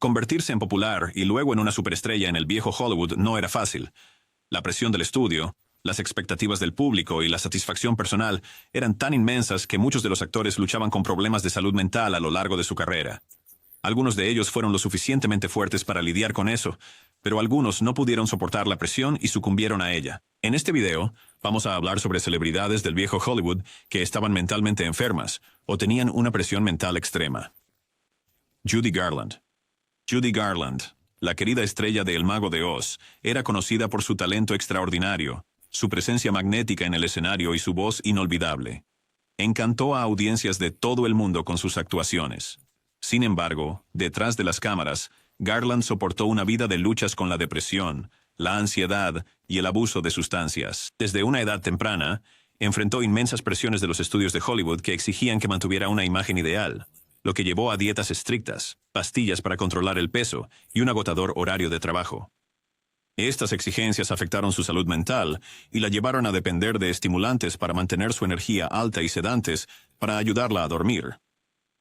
Convertirse en popular y luego en una superestrella en el viejo Hollywood no era fácil. La presión del estudio, las expectativas del público y la satisfacción personal eran tan inmensas que muchos de los actores luchaban con problemas de salud mental a lo largo de su carrera. Algunos de ellos fueron lo suficientemente fuertes para lidiar con eso, pero algunos no pudieron soportar la presión y sucumbieron a ella. En este video, vamos a hablar sobre celebridades del viejo Hollywood que estaban mentalmente enfermas o tenían una presión mental extrema. Judy Garland. Judy Garland, la querida estrella de El Mago de Oz, era conocida por su talento extraordinario, su presencia magnética en el escenario y su voz inolvidable. Encantó a audiencias de todo el mundo con sus actuaciones. Sin embargo, detrás de las cámaras, Garland soportó una vida de luchas con la depresión, la ansiedad y el abuso de sustancias. Desde una edad temprana, enfrentó inmensas presiones de los estudios de Hollywood que exigían que mantuviera una imagen ideal, lo que llevó a dietas estrictas, pastillas para controlar el peso y un agotador horario de trabajo. Estas exigencias afectaron su salud mental y la llevaron a depender de estimulantes para mantener su energía alta y sedantes para ayudarla a dormir.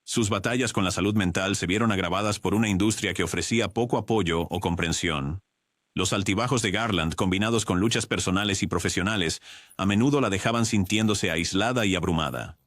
Sus batallas con la salud mental se vieron agravadas por una industria que ofrecía poco apoyo o comprensión. Los altibajos de Garland, combinados con luchas personales y profesionales, a menudo la dejaban sintiéndose aislada y abrumada.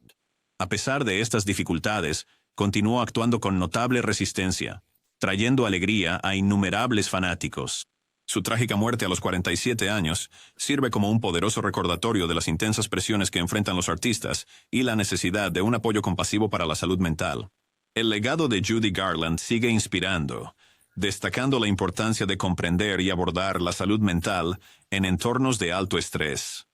A pesar de estas dificultades, continuó actuando con notable resistencia, trayendo alegría a innumerables fanáticos. Su trágica muerte a los 47 años sirve como un poderoso recordatorio de las intensas presiones que enfrentan los artistas y la necesidad de un apoyo compasivo para la salud mental. El legado de Judy Garland sigue inspirando, destacando la importancia de comprender y abordar la salud mental en entornos de alto estrés.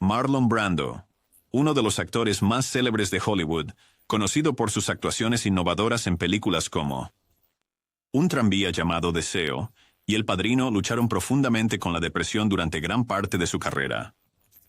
Marlon Brando, uno de los actores más célebres de Hollywood, conocido por sus actuaciones innovadoras en películas como Un tranvía llamado Deseo y El Padrino, lucharon profundamente con la depresión durante gran parte de su carrera.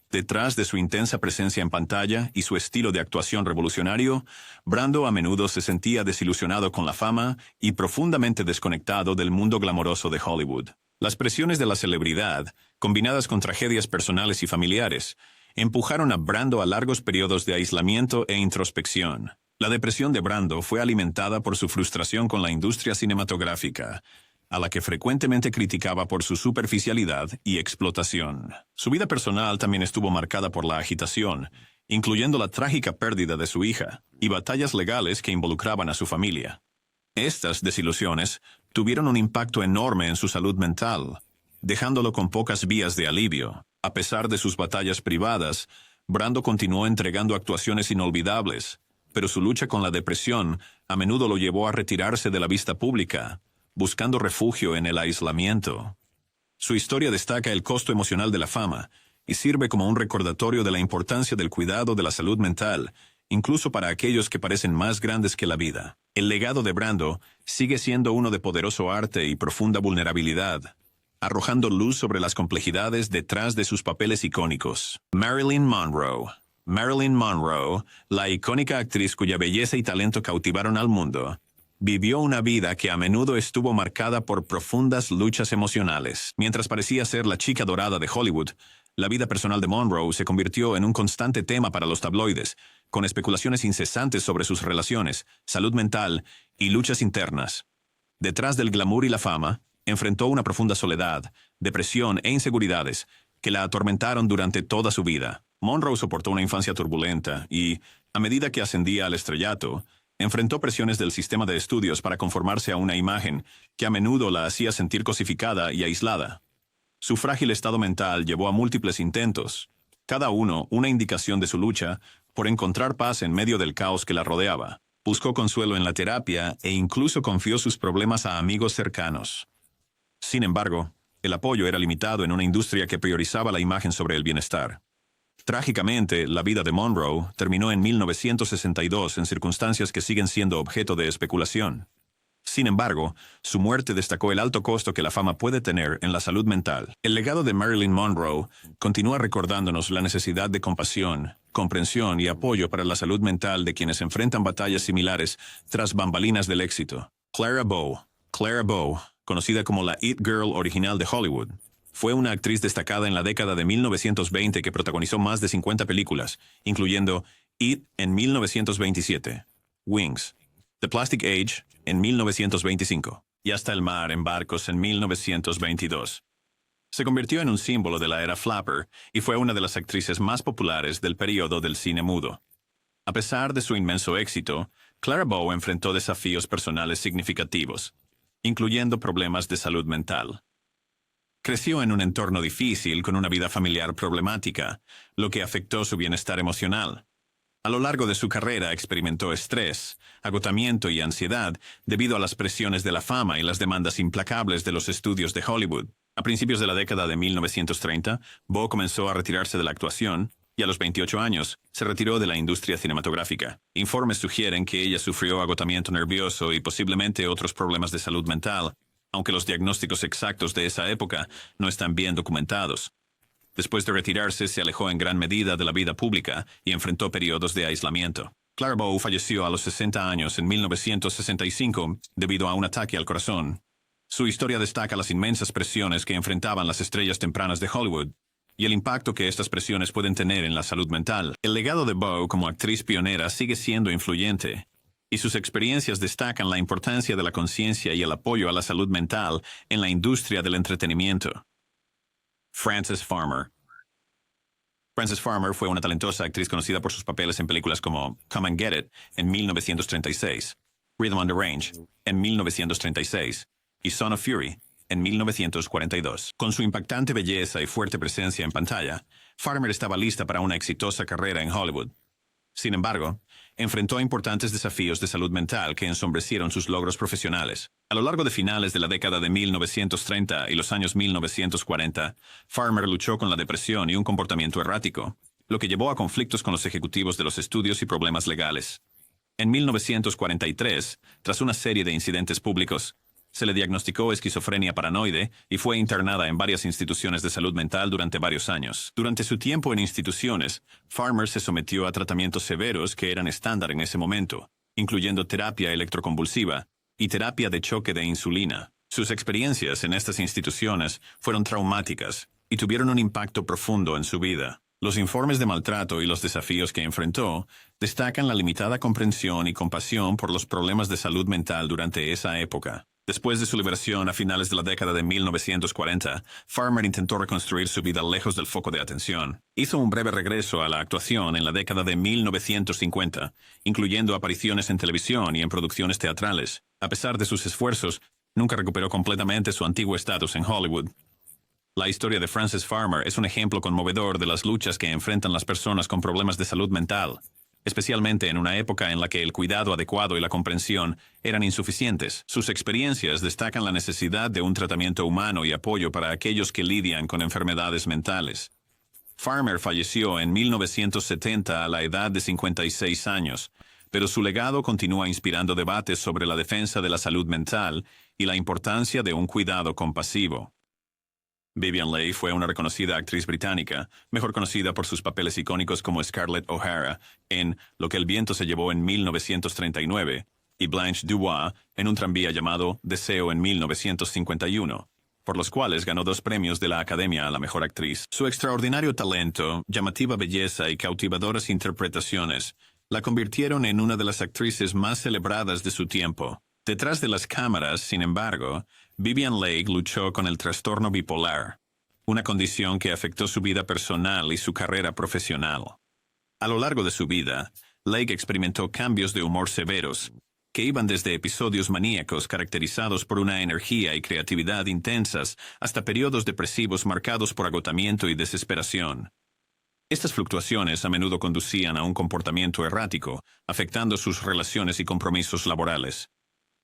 Detrás de su intensa presencia en pantalla y su estilo de actuación revolucionario, Brando a menudo se sentía desilusionado con la fama y profundamente desconectado del mundo glamoroso de Hollywood. Las presiones de la celebridad, combinadas con tragedias personales y familiares, empujaron a Brando a largos periodos de aislamiento e introspección. La depresión de Brando fue alimentada por su frustración con la industria cinematográfica, a la que frecuentemente criticaba por su superficialidad y explotación. Su vida personal también estuvo marcada por la agitación, incluyendo la trágica pérdida de su hija, y batallas legales que involucraban a su familia. Estas desilusiones tuvieron un impacto enorme en su salud mental, dejándolo con pocas vías de alivio. A pesar de sus batallas privadas, Brando continuó entregando actuaciones inolvidables, pero su lucha con la depresión a menudo lo llevó a retirarse de la vista pública, buscando refugio en el aislamiento. Su historia destaca el costo emocional de la fama y sirve como un recordatorio de la importancia del cuidado de la salud mental, incluso para aquellos que parecen más grandes que la vida. El legado de Brando sigue siendo uno de poderoso arte y profunda vulnerabilidad, arrojando luz sobre las complejidades detrás de sus papeles icónicos. Marilyn Monroe. Marilyn Monroe, la icónica actriz cuya belleza y talento cautivaron al mundo, vivió una vida que a menudo estuvo marcada por profundas luchas emocionales. Mientras parecía ser la chica dorada de Hollywood, la vida personal de Monroe se convirtió en un constante tema para los tabloides, con especulaciones incesantes sobre sus relaciones, salud mental y luchas internas. Detrás del glamour y la fama, enfrentó una profunda soledad, depresión e inseguridades que la atormentaron durante toda su vida. Monroe soportó una infancia turbulenta y, a medida que ascendía al estrellato, enfrentó presiones del sistema de estudios para conformarse a una imagen que a menudo la hacía sentir cosificada y aislada. Su frágil estado mental llevó a múltiples intentos, cada uno una indicación de su lucha por encontrar paz en medio del caos que la rodeaba. Buscó consuelo en la terapia e incluso confió sus problemas a amigos cercanos. Sin embargo, el apoyo era limitado en una industria que priorizaba la imagen sobre el bienestar. Trágicamente, la vida de Monroe terminó en 1962 en circunstancias que siguen siendo objeto de especulación. Sin embargo, su muerte destacó el alto costo que la fama puede tener en la salud mental. El legado de Marilyn Monroe continúa recordándonos la necesidad de compasión, comprensión y apoyo para la salud mental de quienes enfrentan batallas similares tras bambalinas del éxito. Clara Bow, conocida como la It Girl original de Hollywood, fue una actriz destacada en la década de 1920 que protagonizó más de 50 películas, incluyendo It en 1927, Wings, The Plastic Age en 1925, y hasta el mar en barcos en 1922. Se convirtió en un símbolo de la era flapper y fue una de las actrices más populares del periodo del cine mudo. A pesar de su inmenso éxito, Clara Bow enfrentó desafíos personales significativos, incluyendo problemas de salud mental. Creció en un entorno difícil con una vida familiar problemática, lo que afectó su bienestar emocional. A lo largo de su carrera experimentó estrés, agotamiento y ansiedad debido a las presiones de la fama y las demandas implacables de los estudios de Hollywood. A principios de la década de 1930, Bow comenzó a retirarse de la actuación y a los 28 años se retiró de la industria cinematográfica. Informes sugieren que ella sufrió agotamiento nervioso y posiblemente otros problemas de salud mental, aunque los diagnósticos exactos de esa época no están bien documentados. Después de retirarse, se alejó en gran medida de la vida pública y enfrentó periodos de aislamiento. Clara Bow falleció a los 60 años en 1965 debido a un ataque al corazón. Su historia destaca las inmensas presiones que enfrentaban las estrellas tempranas de Hollywood y el impacto que estas presiones pueden tener en la salud mental. El legado de Bow como actriz pionera sigue siendo influyente, y sus experiencias destacan la importancia de la conciencia y el apoyo a la salud mental en la industria del entretenimiento. Frances Farmer. Frances Farmer fue una talentosa actriz conocida por sus papeles en películas como Come and Get It en 1936, Rhythm on the Range en 1936 y Son of Fury en 1942. Con su impactante belleza y fuerte presencia en pantalla, Farmer estaba lista para una exitosa carrera en Hollywood. Sin embargo, enfrentó importantes desafíos de salud mental que ensombrecieron sus logros profesionales. A lo largo de finales de la década de 1930 y los años 1940, Farmer luchó con la depresión y un comportamiento errático, lo que llevó a conflictos con los ejecutivos de los estudios y problemas legales. En 1943, tras una serie de incidentes públicos, se le diagnosticó esquizofrenia paranoide y fue internada en varias instituciones de salud mental durante varios años. Durante su tiempo en instituciones, Farmer se sometió a tratamientos severos que eran estándar en ese momento, incluyendo terapia electroconvulsiva y terapia de choque de insulina. Sus experiencias en estas instituciones fueron traumáticas y tuvieron un impacto profundo en su vida. Los informes de maltrato y los desafíos que enfrentó destacan la limitada comprensión y compasión por los problemas de salud mental durante esa época. Después de su liberación a finales de la década de 1940, Farmer intentó reconstruir su vida lejos del foco de atención. Hizo un breve regreso a la actuación en la década de 1950, incluyendo apariciones en televisión y en producciones teatrales. A pesar de sus esfuerzos, nunca recuperó completamente su antiguo estatus en Hollywood. La historia de Frances Farmer es un ejemplo conmovedor de las luchas que enfrentan las personas con problemas de salud mental, especialmente en una época en la que el cuidado adecuado y la comprensión eran insuficientes. Sus experiencias destacan la necesidad de un tratamiento humano y apoyo para aquellos que lidian con enfermedades mentales. Farmer falleció en 1970 a la edad de 56 años, pero su legado continúa inspirando debates sobre la defensa de la salud mental y la importancia de un cuidado compasivo. Vivien Leigh fue una reconocida actriz británica, mejor conocida por sus papeles icónicos como Scarlett O'Hara en Lo que el viento se llevó en 1939 y Blanche Dubois en un tranvía llamado Deseo en 1951, por los cuales ganó 2 premios de la Academia a la Mejor Actriz. Su extraordinario talento, llamativa belleza y cautivadoras interpretaciones la convirtieron en una de las actrices más celebradas de su tiempo. Detrás de las cámaras, sin embargo, Vivien Leigh luchó con el trastorno bipolar, una condición que afectó su vida personal y su carrera profesional. A lo largo de su vida, Leigh experimentó cambios de humor severos, que iban desde episodios maníacos caracterizados por una energía y creatividad intensas hasta periodos depresivos marcados por agotamiento y desesperación. Estas fluctuaciones a menudo conducían a un comportamiento errático, afectando sus relaciones y compromisos laborales.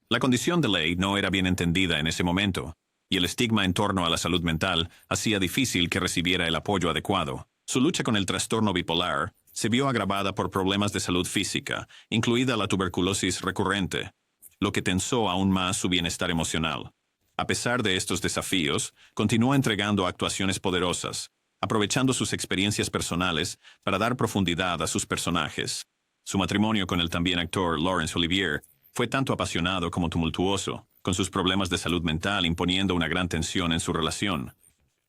La condición de Leigh no era bien entendida en ese momento, y el estigma en torno a la salud mental hacía difícil que recibiera el apoyo adecuado. Su lucha con el trastorno bipolar se vio agravada por problemas de salud física, incluida la tuberculosis recurrente, lo que tensó aún más su bienestar emocional. A pesar de estos desafíos, continuó entregando actuaciones poderosas, aprovechando sus experiencias personales para dar profundidad a sus personajes. Su matrimonio con el también actor Laurence Olivier fue tanto apasionado como tumultuoso, con sus problemas de salud mental imponiendo una gran tensión en su relación.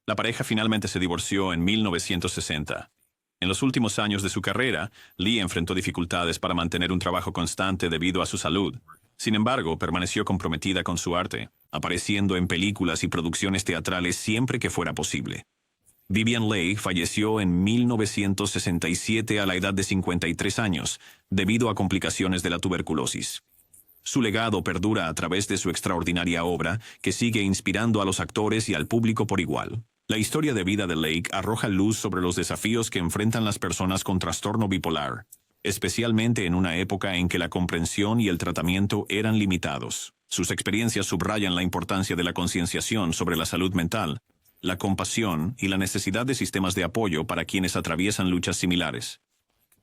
La pareja finalmente se divorció en 1960. En los últimos años de su carrera, Leigh enfrentó dificultades para mantener un trabajo constante debido a su salud. Sin embargo, permaneció comprometida con su arte, apareciendo en películas y producciones teatrales siempre que fuera posible. Vivien Leigh falleció en 1967 a la edad de 53 años, debido a complicaciones de la tuberculosis. Su legado perdura a través de su extraordinaria obra, que sigue inspirando a los actores y al público por igual. La historia de vida de Leigh arroja luz sobre los desafíos que enfrentan las personas con trastorno bipolar, especialmente en una época en que la comprensión y el tratamiento eran limitados. Sus experiencias subrayan la importancia de la concienciación sobre la salud mental, la compasión y la necesidad de sistemas de apoyo para quienes atraviesan luchas similares.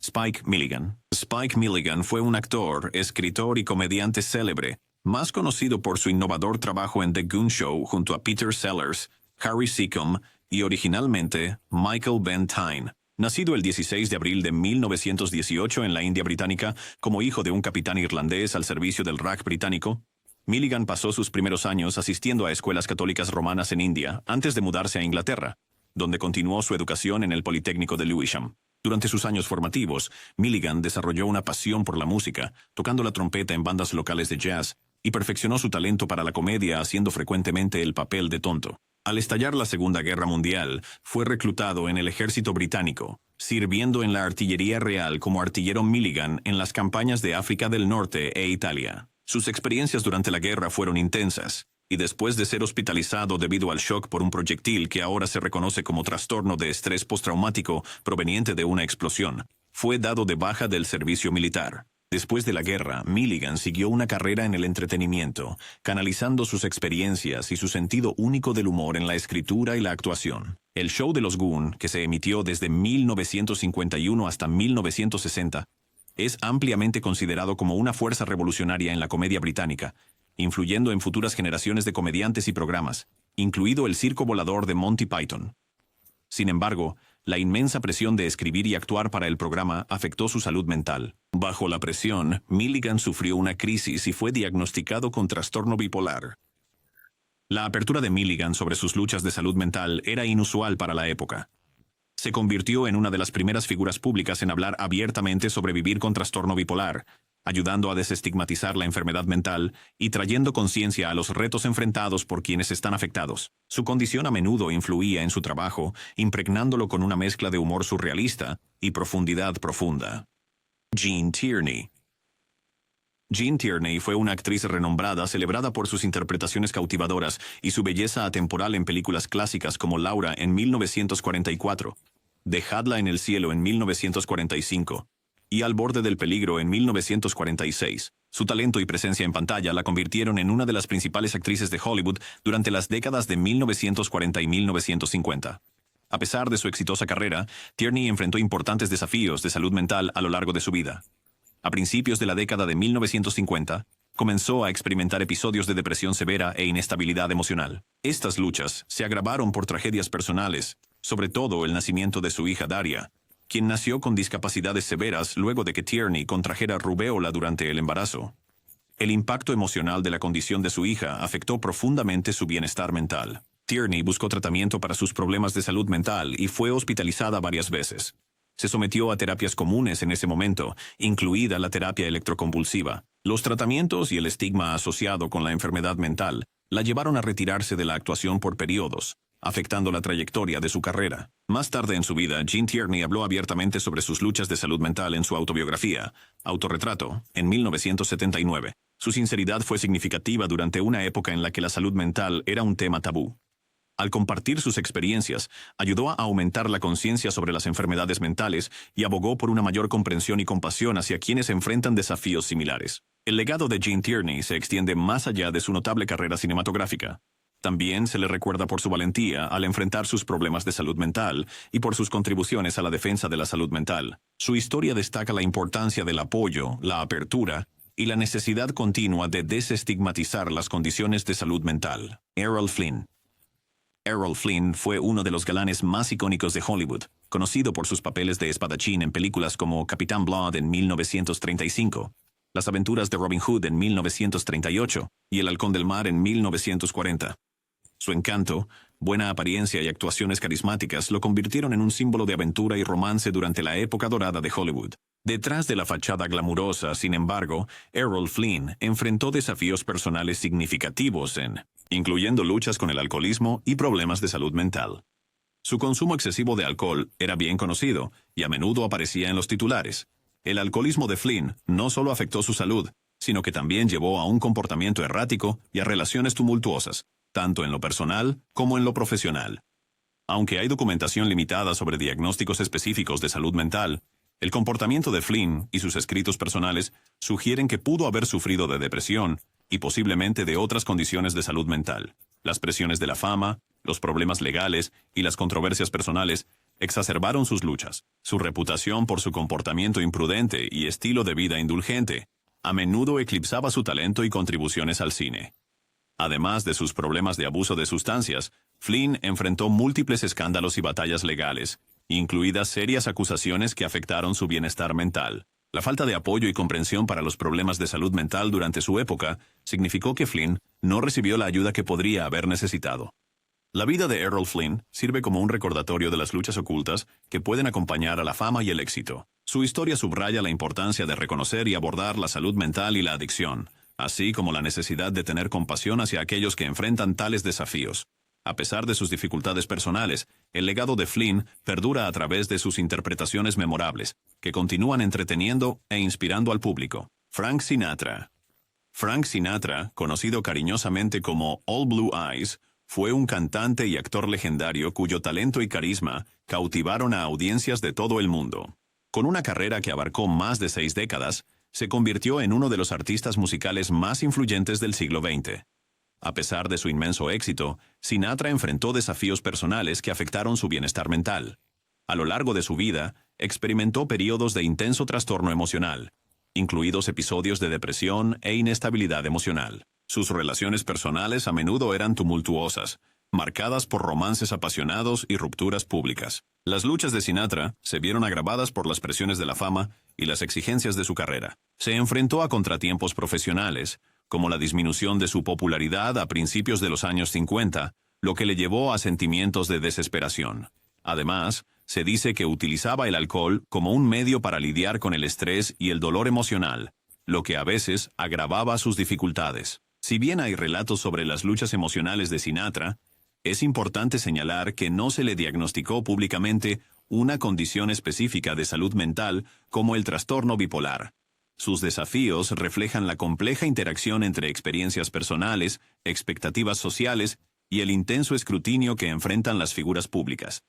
Spike Milligan. Spike Milligan fue un actor, escritor y comediante célebre, más conocido por su innovador trabajo en The Goon Show junto a Peter Sellers, Harry Secombe y originalmente Michael Ben Tyne. Nacido el 16 de abril de 1918 en la India británica como hijo de un capitán irlandés al servicio del Raj británico, Milligan pasó sus primeros años asistiendo a escuelas católicas romanas en India antes de mudarse a Inglaterra, donde continuó su educación en el Politécnico de Lewisham. Durante sus años formativos, Milligan desarrolló una pasión por la música, tocando la trompeta en bandas locales de jazz, y perfeccionó su talento para la comedia haciendo frecuentemente el papel de tonto. Al estallar la Segunda Guerra Mundial, fue reclutado en el ejército británico, sirviendo en la artillería real como artillero Milligan en las campañas de África del Norte e Italia. Sus experiencias durante la guerra fueron intensas, y después de ser hospitalizado debido al shock por un proyectil que ahora se reconoce como trastorno de estrés postraumático proveniente de una explosión, fue dado de baja del servicio militar. Después de la guerra, Milligan siguió una carrera en el entretenimiento, canalizando sus experiencias y su sentido único del humor en la escritura y la actuación. El show de los Goon, que se emitió desde 1951 hasta 1960, es ampliamente considerado como una fuerza revolucionaria en la comedia británica, influyendo en futuras generaciones de comediantes y programas, incluido el circo volador de Monty Python. Sin embargo, la inmensa presión de escribir y actuar para el programa afectó su salud mental. Bajo la presión, Milligan sufrió una crisis y fue diagnosticado con trastorno bipolar. La apertura de Milligan sobre sus luchas de salud mental era inusual para la época. Se convirtió en una de las primeras figuras públicas en hablar abiertamente sobre vivir con trastorno bipolar, ayudando a desestigmatizar la enfermedad mental y trayendo conciencia a los retos enfrentados por quienes están afectados. Su condición a menudo influía en su trabajo, impregnándolo con una mezcla de humor surrealista y profundidad profunda. Gene Tierney. Gene Tierney fue una actriz renombrada celebrada por sus interpretaciones cautivadoras y su belleza atemporal en películas clásicas como Laura en 1944, Dejadla en el cielo en 1945 y Al borde del peligro en 1946. Su talento y presencia en pantalla la convirtieron en una de las principales actrices de Hollywood durante las décadas de 1940 y 1950. A pesar de su exitosa carrera, Tierney enfrentó importantes desafíos de salud mental a lo largo de su vida. A principios de la década de 1950, comenzó a experimentar episodios de depresión severa e inestabilidad emocional. Estas luchas se agravaron por tragedias personales, sobre todo el nacimiento de su hija Daria, quien nació con discapacidades severas luego de que Tierney contrajera rubéola durante el embarazo. El impacto emocional de la condición de su hija afectó profundamente su bienestar mental. Tierney buscó tratamiento para sus problemas de salud mental y fue hospitalizada varias veces. Se sometió a terapias comunes en ese momento, incluida la terapia electroconvulsiva. Los tratamientos y el estigma asociado con la enfermedad mental la llevaron a retirarse de la actuación por periodos, afectando la trayectoria de su carrera. Más tarde en su vida, Gene Tierney habló abiertamente sobre sus luchas de salud mental en su autobiografía, Autorretrato, en 1979. Su sinceridad fue significativa durante una época en la que la salud mental era un tema tabú. Al compartir sus experiencias, ayudó a aumentar la conciencia sobre las enfermedades mentales y abogó por una mayor comprensión y compasión hacia quienes enfrentan desafíos similares. El legado de Gene Tierney se extiende más allá de su notable carrera cinematográfica. También se le recuerda por su valentía al enfrentar sus problemas de salud mental y por sus contribuciones a la defensa de la salud mental. Su historia destaca la importancia del apoyo, la apertura y la necesidad continua de desestigmatizar las condiciones de salud mental. Errol Flynn. Errol Flynn fue uno de los galanes más icónicos de Hollywood, conocido por sus papeles de espadachín en películas como Capitán Blood en 1935, Las aventuras de Robin Hood en 1938 y El halcón del mar en 1940. Su encanto, buena apariencia y actuaciones carismáticas lo convirtieron en un símbolo de aventura y romance durante la época dorada de Hollywood. Detrás de la fachada glamurosa, sin embargo, Errol Flynn enfrentó desafíos personales significativos incluyendo luchas con el alcoholismo y problemas de salud mental. Su consumo excesivo de alcohol era bien conocido y a menudo aparecía en los titulares. El alcoholismo de Flynn no solo afectó su salud, sino que también llevó a un comportamiento errático y a relaciones tumultuosas, tanto en lo personal como en lo profesional. Aunque hay documentación limitada sobre diagnósticos específicos de salud mental, el comportamiento de Flynn y sus escritos personales sugieren que pudo haber sufrido de depresión y posiblemente de otras condiciones de salud mental. Las presiones de la fama, los problemas legales y las controversias personales exacerbaron sus luchas. Su reputación por su comportamiento imprudente y estilo de vida indulgente a menudo eclipsaba su talento y contribuciones al cine. Además de sus problemas de abuso de sustancias, Flynn enfrentó múltiples escándalos y batallas legales, incluidas serias acusaciones que afectaron su bienestar mental. La falta de apoyo y comprensión para los problemas de salud mental durante su época significó que Flynn no recibió la ayuda que podría haber necesitado. La vida de Errol Flynn sirve como un recordatorio de las luchas ocultas que pueden acompañar a la fama y el éxito. Su historia subraya la importancia de reconocer y abordar la salud mental y la adicción, así como la necesidad de tener compasión hacia aquellos que enfrentan tales desafíos. A pesar de sus dificultades personales, el legado de Flynn perdura a través de sus interpretaciones memorables, que continúan entreteniendo e inspirando al público. Frank Sinatra. Frank Sinatra, conocido cariñosamente como All Blue Eyes, fue un cantante y actor legendario cuyo talento y carisma cautivaron a audiencias de todo el mundo. Con una carrera que abarcó más de 6 décadas, se convirtió en uno de los artistas musicales más influyentes del siglo XX. A pesar de su inmenso éxito, Sinatra enfrentó desafíos personales que afectaron su bienestar mental. A lo largo de su vida, experimentó periodos de intenso trastorno emocional, incluidos episodios de depresión e inestabilidad emocional. Sus relaciones personales a menudo eran tumultuosas, marcadas por romances apasionados y rupturas públicas. Las luchas de Sinatra se vieron agravadas por las presiones de la fama y las exigencias de su carrera. Se enfrentó a contratiempos profesionales, como la disminución de su popularidad a principios de los años 50, lo que le llevó a sentimientos de desesperación. Además, se dice que utilizaba el alcohol como un medio para lidiar con el estrés y el dolor emocional, lo que a veces agravaba sus dificultades. Si bien hay relatos sobre las luchas emocionales de Sinatra, es importante señalar que no se le diagnosticó públicamente una condición específica de salud mental como el trastorno bipolar. Sus desafíos reflejan la compleja interacción entre experiencias personales, expectativas sociales y el intenso escrutinio que enfrentan las figuras públicas.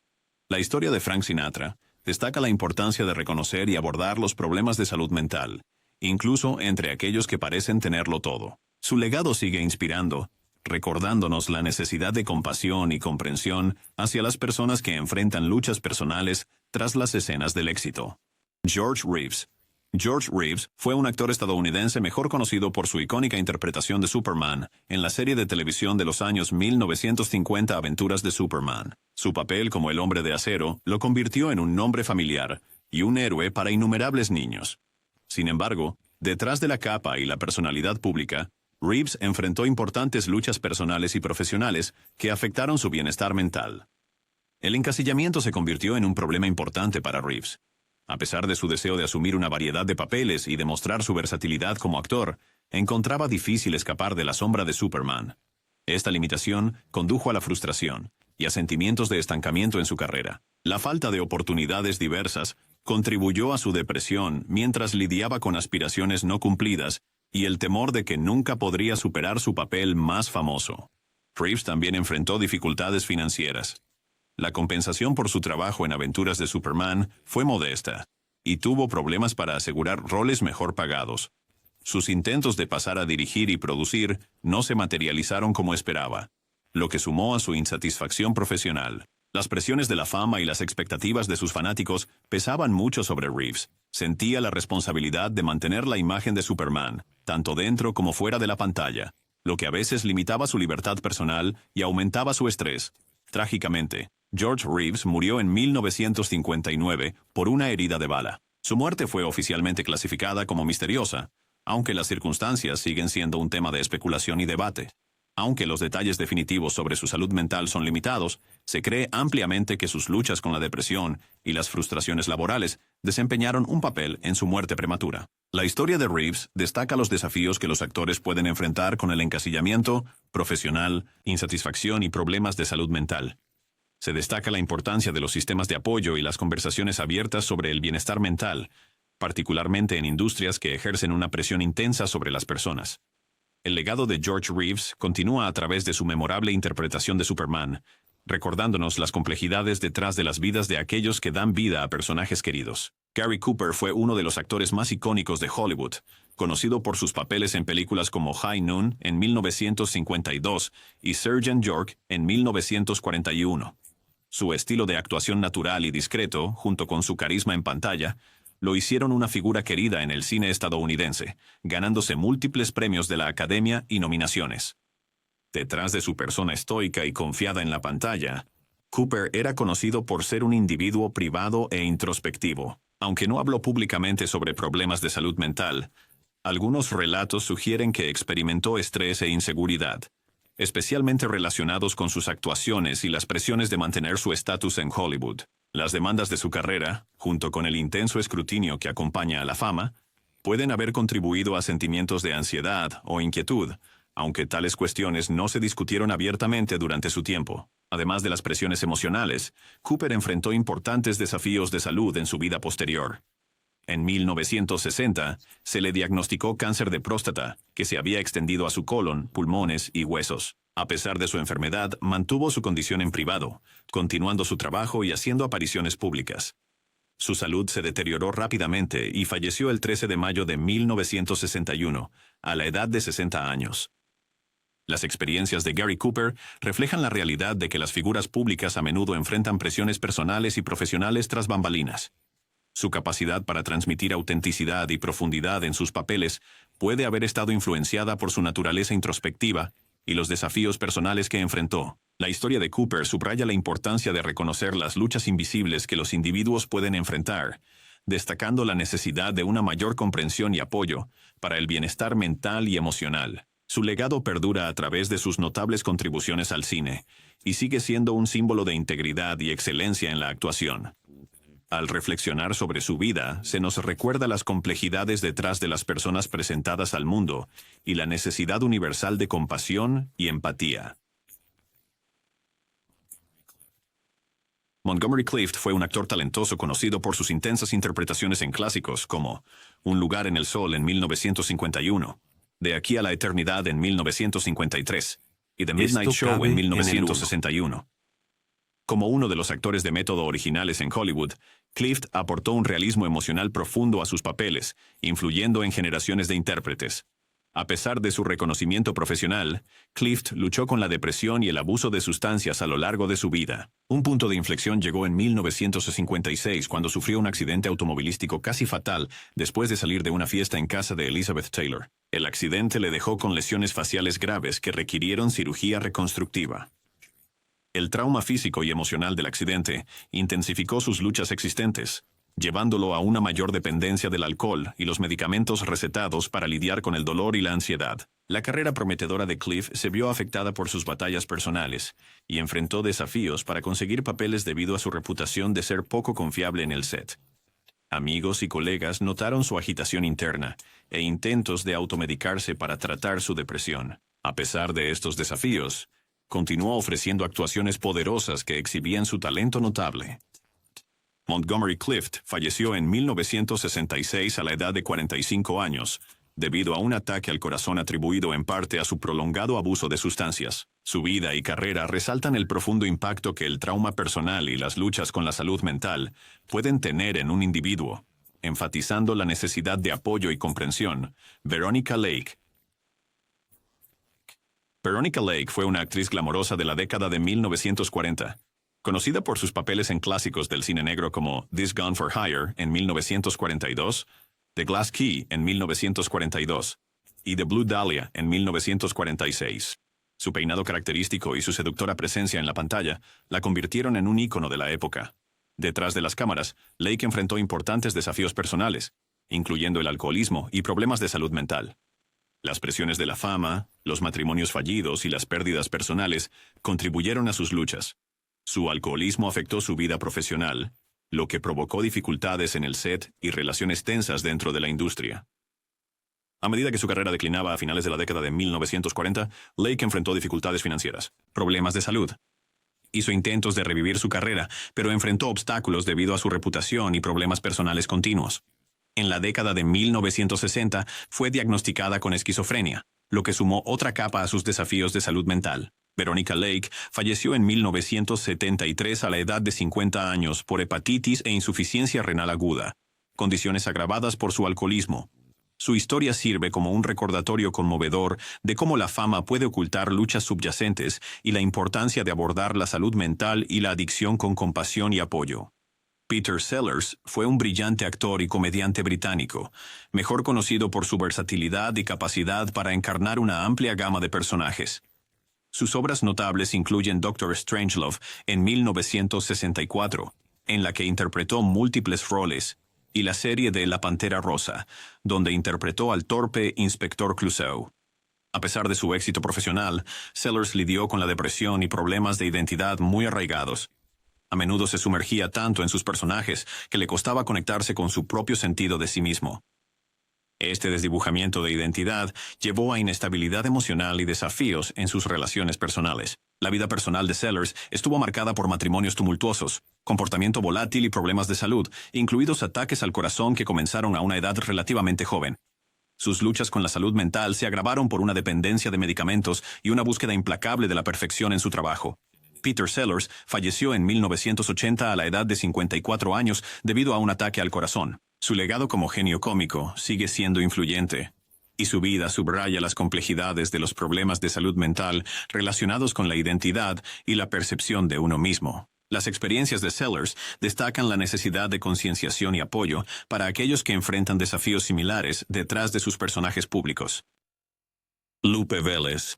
La historia de Frank Sinatra destaca la importancia de reconocer y abordar los problemas de salud mental, incluso entre aquellos que parecen tenerlo todo. Su legado sigue inspirando, recordándonos la necesidad de compasión y comprensión hacia las personas que enfrentan luchas personales tras las escenas del éxito. George Reeves. George Reeves fue un actor estadounidense mejor conocido por su icónica interpretación de Superman en la serie de televisión de los años 1950 Aventuras de Superman. Su papel como el Hombre de Acero lo convirtió en un nombre familiar y un héroe para innumerables niños. Sin embargo, detrás de la capa y la personalidad pública, Reeves enfrentó importantes luchas personales y profesionales que afectaron su bienestar mental. El encasillamiento se convirtió en un problema importante para Reeves. A pesar de su deseo de asumir una variedad de papeles y demostrar su versatilidad como actor, encontraba difícil escapar de la sombra de Superman. Esta limitación condujo a la frustración y a sentimientos de estancamiento en su carrera. La falta de oportunidades diversas contribuyó a su depresión mientras lidiaba con aspiraciones no cumplidas y el temor de que nunca podría superar su papel más famoso. Reeves también enfrentó dificultades financieras. La compensación por su trabajo en Aventuras de Superman fue modesta, y tuvo problemas para asegurar roles mejor pagados. Sus intentos de pasar a dirigir y producir no se materializaron como esperaba, lo que sumó a su insatisfacción profesional. Las presiones de la fama y las expectativas de sus fanáticos pesaban mucho sobre Reeves. Sentía la responsabilidad de mantener la imagen de Superman, tanto dentro como fuera de la pantalla, lo que a veces limitaba su libertad personal y aumentaba su estrés. Trágicamente, George Reeves murió en 1959 por una herida de bala. Su muerte fue oficialmente clasificada como misteriosa, aunque las circunstancias siguen siendo un tema de especulación y debate. Aunque los detalles definitivos sobre su salud mental son limitados, se cree ampliamente que sus luchas con la depresión y las frustraciones laborales desempeñaron un papel en su muerte prematura. La historia de Reeves destaca los desafíos que los actores pueden enfrentar con el encasillamiento profesional, insatisfacción y problemas de salud mental. Se destaca la importancia de los sistemas de apoyo y las conversaciones abiertas sobre el bienestar mental, particularmente en industrias que ejercen una presión intensa sobre las personas. El legado de George Reeves continúa a través de su memorable interpretación de Superman, recordándonos las complejidades detrás de las vidas de aquellos que dan vida a personajes queridos. Gary Cooper fue uno de los actores más icónicos de Hollywood, conocido por sus papeles en películas como High Noon en 1952 y Sergeant York en 1941. Su estilo de actuación natural y discreto, junto con su carisma en pantalla, lo hicieron una figura querida en el cine estadounidense, ganándose múltiples premios de la Academia y nominaciones. Detrás de su persona estoica y confiada en la pantalla, Cooper era conocido por ser un individuo privado e introspectivo. Aunque no habló públicamente sobre problemas de salud mental, algunos relatos sugieren que experimentó estrés e inseguridad, especialmente relacionados con sus actuaciones y las presiones de mantener su estatus en Hollywood. Las demandas de su carrera, junto con el intenso escrutinio que acompaña a la fama, pueden haber contribuido a sentimientos de ansiedad o inquietud, aunque tales cuestiones no se discutieron abiertamente durante su tiempo. Además de las presiones emocionales, Cooper enfrentó importantes desafíos de salud en su vida posterior. En 1960, se le diagnosticó cáncer de próstata, que se había extendido a su colon, pulmones y huesos. A pesar de su enfermedad, mantuvo su condición en privado, continuando su trabajo y haciendo apariciones públicas. Su salud se deterioró rápidamente y falleció el 13 de mayo de 1961, a la edad de 60 años. Las experiencias de Gary Cooper reflejan la realidad de que las figuras públicas a menudo enfrentan presiones personales y profesionales tras bambalinas. Su capacidad para transmitir autenticidad y profundidad en sus papeles puede haber estado influenciada por su naturaleza introspectiva y los desafíos personales que enfrentó. La historia de Cooper subraya la importancia de reconocer las luchas invisibles que los individuos pueden enfrentar, destacando la necesidad de una mayor comprensión y apoyo para el bienestar mental y emocional. Su legado perdura a través de sus notables contribuciones al cine y sigue siendo un símbolo de integridad y excelencia en la actuación. Al reflexionar sobre su vida, se nos recuerda las complejidades detrás de las personas presentadas al mundo y la necesidad universal de compasión y empatía. Montgomery Clift fue un actor talentoso conocido por sus intensas interpretaciones en clásicos como Un lugar en el sol en 1951, De aquí a la eternidad en 1953 y The Midnight Show en 1961. Como uno de los actores de método originales en Hollywood, Clift aportó un realismo emocional profundo a sus papeles, influyendo en generaciones de intérpretes. A pesar de su reconocimiento profesional, Clift luchó con la depresión y el abuso de sustancias a lo largo de su vida. Un punto de inflexión llegó en 1956 cuando sufrió un accidente automovilístico casi fatal después de salir de una fiesta en casa de Elizabeth Taylor. El accidente le dejó con lesiones faciales graves que requirieron cirugía reconstructiva. El trauma físico y emocional del accidente intensificó sus luchas existentes, llevándolo a una mayor dependencia del alcohol y los medicamentos recetados para lidiar con el dolor y la ansiedad. La carrera prometedora de Clift se vio afectada por sus batallas personales y enfrentó desafíos para conseguir papeles debido a su reputación de ser poco confiable en el set. Amigos y colegas notaron su agitación interna e intentos de automedicarse para tratar su depresión. A pesar de estos desafíos, continuó ofreciendo actuaciones poderosas que exhibían su talento notable. Montgomery Clift falleció en 1966 a la edad de 45 años, debido a un ataque al corazón atribuido en parte a su prolongado abuso de sustancias. Su vida y carrera resaltan el profundo impacto que el trauma personal y las luchas con la salud mental pueden tener en un individuo, enfatizando la necesidad de apoyo y comprensión. Veronica Lake fue una actriz glamorosa de la década de 1940, conocida por sus papeles en clásicos del cine negro como This Gun for Hire en 1942, The Glass Key en 1942 y The Blue Dahlia en 1946. Su peinado característico y su seductora presencia en la pantalla la convirtieron en un ícono de la época. Detrás de las cámaras, Lake enfrentó importantes desafíos personales, incluyendo el alcoholismo y problemas de salud mental. Las presiones de la fama, los matrimonios fallidos y las pérdidas personales contribuyeron a sus luchas. Su alcoholismo afectó su vida profesional, lo que provocó dificultades en el set y relaciones tensas dentro de la industria. A medida que su carrera declinaba a finales de la década de 1940, Lake enfrentó dificultades financieras, problemas de salud. Hizo intentos de revivir su carrera, pero enfrentó obstáculos debido a su reputación y problemas personales continuos. En la década de 1960 fue diagnosticada con esquizofrenia, lo que sumó otra capa a sus desafíos de salud mental. Veronica Lake falleció en 1973 a la edad de 50 años por hepatitis e insuficiencia renal aguda, condiciones agravadas por su alcoholismo. Su historia sirve como un recordatorio conmovedor de cómo la fama puede ocultar luchas subyacentes y la importancia de abordar la salud mental y la adicción con compasión y apoyo. Peter Sellers fue un brillante actor y comediante británico, mejor conocido por su versatilidad y capacidad para encarnar una amplia gama de personajes. Sus obras notables incluyen Dr. Strangelove en 1964, en la que interpretó múltiples roles, y la serie de La Pantera Rosa, donde interpretó al torpe Inspector Clouseau. A pesar de su éxito profesional, Sellers lidió con la depresión y problemas de identidad muy arraigados. A menudo se sumergía tanto en sus personajes que le costaba conectarse con su propio sentido de sí mismo. Este desdibujamiento de identidad llevó a inestabilidad emocional y desafíos en sus relaciones personales. La vida personal de Sellers estuvo marcada por matrimonios tumultuosos, comportamiento volátil y problemas de salud, incluidos ataques al corazón que comenzaron a una edad relativamente joven. Sus luchas con la salud mental se agravaron por una dependencia de medicamentos y una búsqueda implacable de la perfección en su trabajo. Peter Sellers falleció en 1980 a la edad de 54 años debido a un ataque al corazón. Su legado como genio cómico sigue siendo influyente, y su vida subraya las complejidades de los problemas de salud mental relacionados con la identidad y la percepción de uno mismo. Las experiencias de Sellers destacan la necesidad de concienciación y apoyo para aquellos que enfrentan desafíos similares detrás de sus personajes públicos. Lupe Vélez.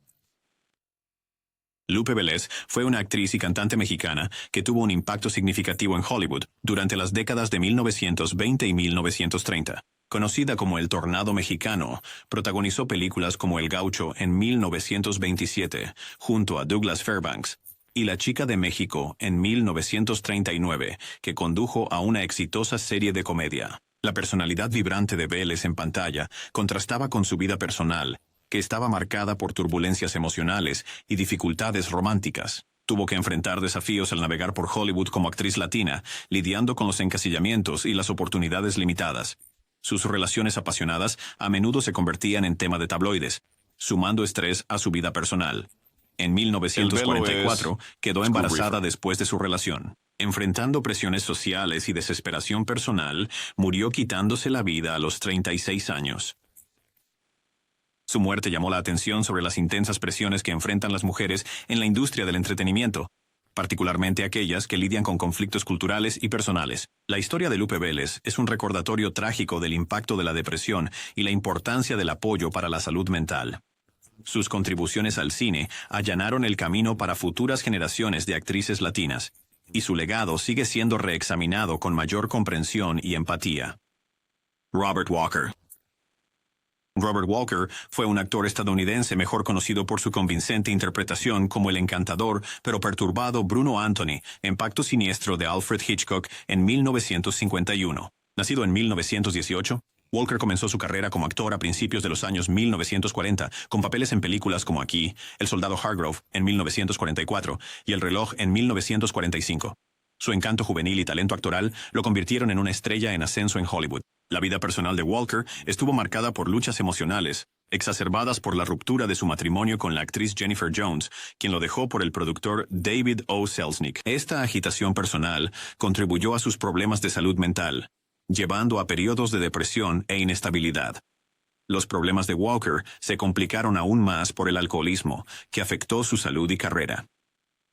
Lupe Vélez fue una actriz y cantante mexicana que tuvo un impacto significativo en Hollywood durante las décadas de 1920 y 1930. Conocida como El Tornado Mexicano, protagonizó películas como El Gaucho en 1927, junto a Douglas Fairbanks, y La Chica de México en 1939, que condujo a una exitosa serie de comedia. La personalidad vibrante de Vélez en pantalla contrastaba con su vida personal, que estaba marcada por turbulencias emocionales y dificultades románticas. Tuvo que enfrentar desafíos al navegar por Hollywood como actriz latina, lidiando con los encasillamientos y las oportunidades limitadas. Sus relaciones apasionadas a menudo se convertían en tema de tabloides, sumando estrés a su vida personal. En 1944 quedó embarazada después de su relación. Enfrentando presiones sociales y desesperación personal, murió quitándose la vida a los 36 años. Su muerte llamó la atención sobre las intensas presiones que enfrentan las mujeres en la industria del entretenimiento, particularmente aquellas que lidian con conflictos culturales y personales. La historia de Lupe Vélez es un recordatorio trágico del impacto de la depresión y la importancia del apoyo para la salud mental. Sus contribuciones al cine allanaron el camino para futuras generaciones de actrices latinas, y su legado sigue siendo reexaminado con mayor comprensión y empatía. Robert Walker. Robert Walker fue un actor estadounidense mejor conocido por su convincente interpretación como el encantador pero perturbado Bruno Anthony en Pacto Siniestro de Alfred Hitchcock en 1951. Nacido en 1918, Walker comenzó su carrera como actor a principios de los años 1940, con papeles en películas como Aquí, El soldado Hargrove en 1944 y El reloj en 1945. Su encanto juvenil y talento actoral lo convirtieron en una estrella en ascenso en Hollywood. La vida personal de Walker estuvo marcada por luchas emocionales, exacerbadas por la ruptura de su matrimonio con la actriz Jennifer Jones, quien lo dejó por el productor David O. Selznick. Esta agitación personal contribuyó a sus problemas de salud mental, llevando a periodos de depresión e inestabilidad. Los problemas de Walker se complicaron aún más por el alcoholismo, que afectó su salud y carrera.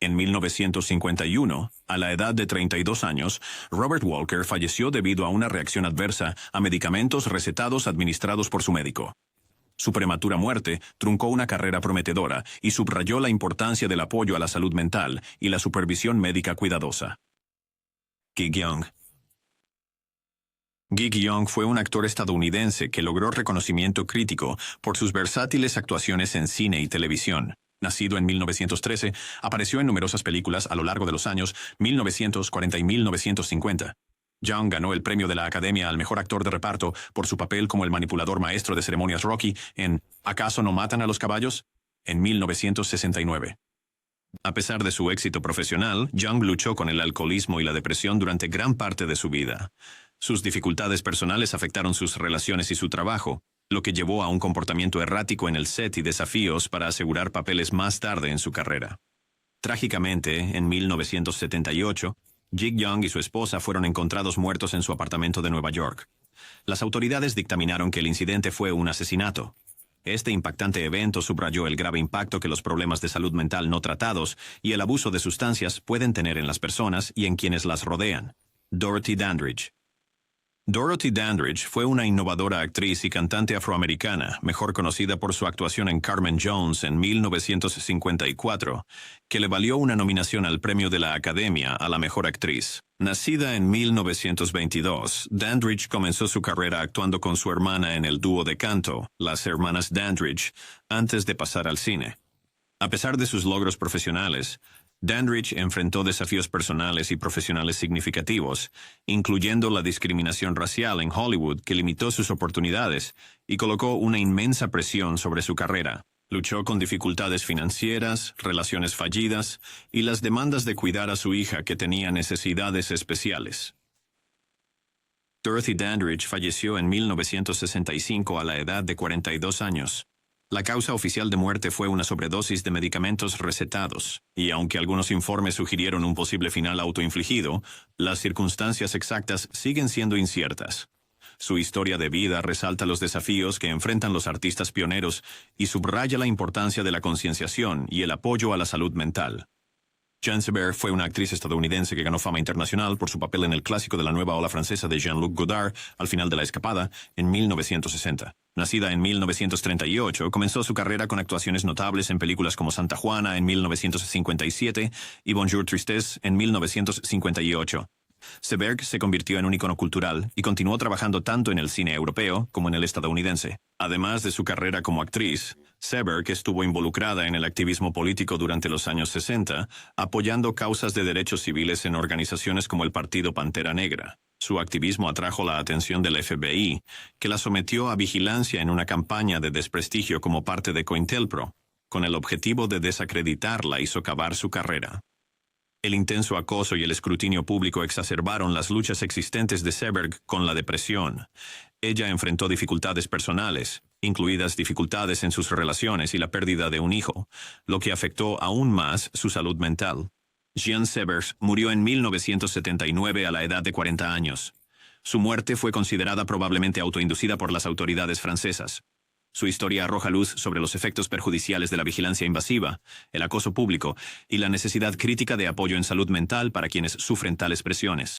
En 1951, a la edad de 32 años, Robert Walker falleció debido a una reacción adversa a medicamentos recetados administrados por su médico. Su prematura muerte truncó una carrera prometedora y subrayó la importancia del apoyo a la salud mental y la supervisión médica cuidadosa. Ki Geong. Gig Young fue un actor estadounidense que logró reconocimiento crítico por sus versátiles actuaciones en cine y televisión. Nacido en 1913, apareció en numerosas películas a lo largo de los años 1940 y 1950. Young ganó el premio de la Academia al Mejor Actor de Reparto por su papel como el manipulador maestro de ceremonias Rocky en ¿Acaso no matan a los caballos?, en 1969. A pesar de su éxito profesional, Young luchó con el alcoholismo y la depresión durante gran parte de su vida. Sus dificultades personales afectaron sus relaciones y su trabajo, lo que llevó a un comportamiento errático en el set y desafíos para asegurar papeles más tarde en su carrera. Trágicamente, en 1978, Gig Young y su esposa fueron encontrados muertos en su apartamento de Nueva York. Las autoridades dictaminaron que el incidente fue un asesinato. Este impactante evento subrayó el grave impacto que los problemas de salud mental no tratados y el abuso de sustancias pueden tener en las personas y en quienes las rodean. Dorothy Dandridge. Dorothy Dandridge fue una innovadora actriz y cantante afroamericana, mejor conocida por su actuación en Carmen Jones en 1954, que le valió una nominación al premio de la Academia a la Mejor Actriz. Nacida en 1922, Dandridge comenzó su carrera actuando con su hermana en el dúo de canto, las hermanas Dandridge, antes de pasar al cine. A pesar de sus logros profesionales, Dandridge enfrentó desafíos personales y profesionales significativos, incluyendo la discriminación racial en Hollywood que limitó sus oportunidades y colocó una inmensa presión sobre su carrera. Luchó con dificultades financieras, relaciones fallidas y las demandas de cuidar a su hija que tenía necesidades especiales. Dorothy Dandridge falleció en 1965 a la edad de 42 años. La causa oficial de muerte fue una sobredosis de medicamentos recetados, y aunque algunos informes sugirieron un posible final autoinfligido, las circunstancias exactas siguen siendo inciertas. Su historia de vida resalta los desafíos que enfrentan los artistas pioneros y subraya la importancia de la concienciación y el apoyo a la salud mental. Jean Seberg fue una actriz estadounidense que ganó fama internacional por su papel en el clásico de la nueva ola francesa de Jean-Luc Godard, Al final de la escapada, en 1960. Nacida en 1938, comenzó su carrera con actuaciones notables en películas como Santa Juana en 1957 y Bonjour Tristesse en 1958. Seberg se convirtió en un icono cultural y continuó trabajando tanto en el cine europeo como en el estadounidense. Además de su carrera como actriz, Seberg estuvo involucrada en el activismo político durante los años 60, apoyando causas de derechos civiles en organizaciones como el Partido Pantera Negra. Su activismo atrajo la atención del FBI, que la sometió a vigilancia en una campaña de desprestigio como parte de COINTELPRO, con el objetivo de desacreditarla y socavar su carrera. El intenso acoso y el escrutinio público exacerbaron las luchas existentes de Seberg con la depresión. Ella enfrentó dificultades personales, incluidas dificultades en sus relaciones y la pérdida de un hijo, lo que afectó aún más su salud mental. Jean Seberg murió en 1979 a la edad de 40 años. Su muerte fue considerada probablemente autoinducida por las autoridades francesas. Su historia arroja luz sobre los efectos perjudiciales de la vigilancia invasiva, el acoso público y la necesidad crítica de apoyo en salud mental para quienes sufren tales presiones.